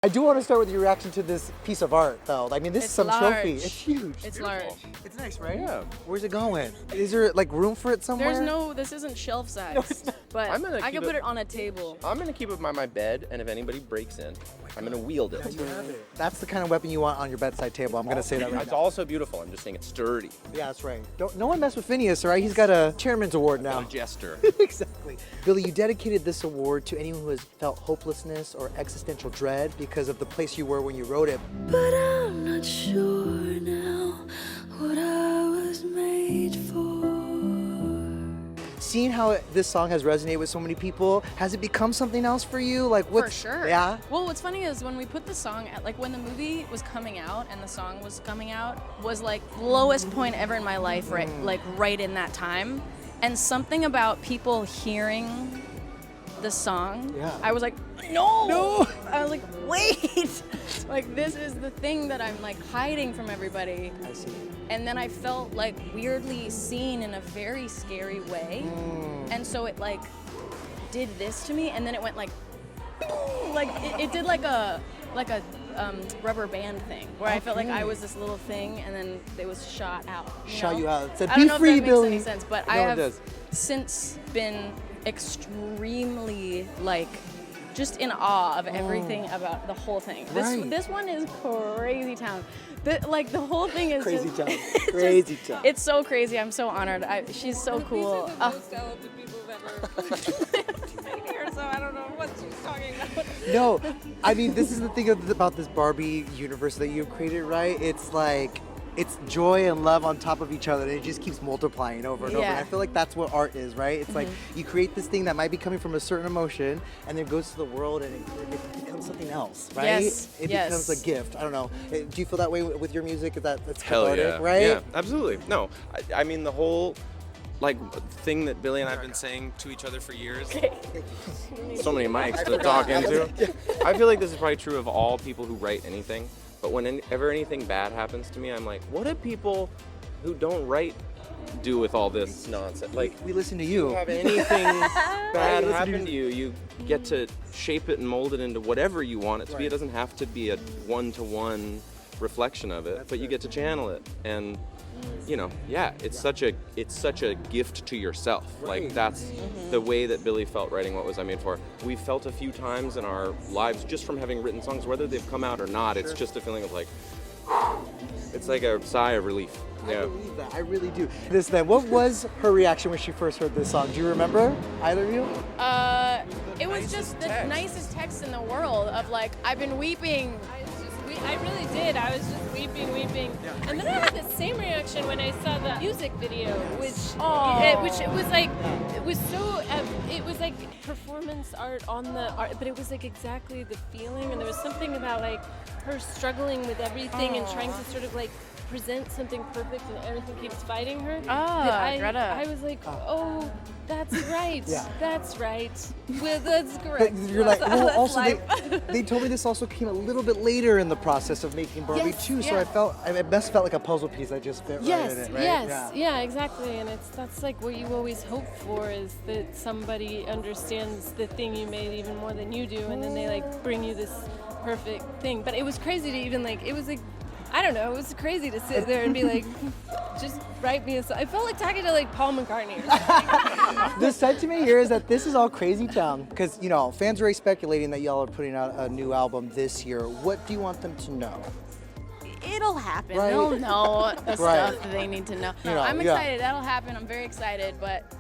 I do want to start with your reaction to this piece of art, though. I mean, this is some trophy. It's huge. It's large. It's nice, right? Yeah. Where's it going? Is there like room for it somewhere? There's no, this isn't shelf size. No, it's not. But I keep could put it on a table. I'm gonna keep it by my bed, and if anybody breaks in, I'm gonna wield it. That's the kind of weapon you want on your bedside table. I'm gonna say that right It's now. also beautiful. I'm just saying it's sturdy. Yeah, that's right. No one mess with Finneas, right? He's got a chairman's award now. A jester. Exactly. Billie, you dedicated this award to anyone who has felt hopelessness or existential dread because of the place you were when you wrote it. But I'm not sure now what I was made for. Seeing how this song has resonated with so many people, has it become something else for you? Like what? For sure. Yeah. Well, what's funny is when we put the song at, like when the movie was coming out and the song was coming out, was like lowest point ever in my life, right? Like right in that time. And something about people hearing the song, Yeah. I was like, no! I was like, wait! Like this is the thing that I'm like hiding from everybody. I see. And then I felt like weirdly seen in a very scary way. And so it like did this to me, and then it went like, boom, like it did like a rubber band thing where I felt like I was this little thing, and then it was shot out. Shot you out. It said, I "Be don't know free, if that Billie." makes any sense, but No, I it have does. since been extremely like just in awe of everything about the whole thing. Right. This one is crazy town. The whole thing is Crazy just, town. it's Crazy just- town. It's so crazy. I'm so honored. She's so cool. These are the most talented people who've ever been here, so I don't know what she's talking about. No, I mean, this is the thing about this Barbie universe that you've created, right? It's like, it's joy and love on top of each other, and it just keeps multiplying over and over. And Yeah. I feel like that's what art is, right? It's like you create this thing that might be coming from a certain emotion, and then it goes to the world, and it becomes something else, right? Yes, It yes. becomes a gift. I don't know. Do you feel that way with your music? Is that's Hell cathartic, yeah. right? Yeah, absolutely. No, I mean the whole like thing that Billie and I've been saying to each other for years. So many mics to talk into. I feel like this is probably true of all people who write anything. But whenever anything bad happens to me, I'm like, what do people who don't write do with all this nonsense? Like, We listen to you. have anything bad listen to happen to you, you get to shape it and mold it into whatever you want it to be. It doesn't have to be a one-to-one reflection of it, but you get to channel it. And you know, yeah, it's such a gift to yourself. Like that's the way that Billie felt writing What Was I Made For. We've felt a few times in our lives just from having written songs, whether they've come out or not. It's just a feeling of like, it's like a sigh of relief. I Yeah. believe that. I really do. What was her reaction when she first heard this song? Do you remember, either of you? It was just the nicest text in the world of like, I've been weeping. I really did. I was just weeping. And then I had the same reaction when I saw the music video, which it was like performance art on the art, but it was like exactly the feeling, and there was something about like her struggling with everything and trying to sort of like present something perfect, and everything keeps fighting her. Greta. I was like, oh, that's right. Yeah. That's right. Well, that's correct. But you're like, well, That's also life. they told me this also came a little bit later in the process of making Barbie Yes, too. So yeah. it best felt like a puzzle piece that just fit right Yes, in it, right? yes, yeah, exactly. And that's like what you always hope for, is that somebody understands the thing you made even more than you do, and then they like bring you this perfect thing. But it was crazy to even like, it was like, I don't know, it was crazy to sit there and be like, just write me a song. I felt like talking to like Paul McCartney or something. The sentiment here is that this is all crazy town because, you know, fans are already speculating that y'all are putting out a new album this year. What do you want them to know? It'll happen. Right. They'll know the Right. stuff that they need to know. You know, I'm yeah. excited. That'll happen. I'm very excited, but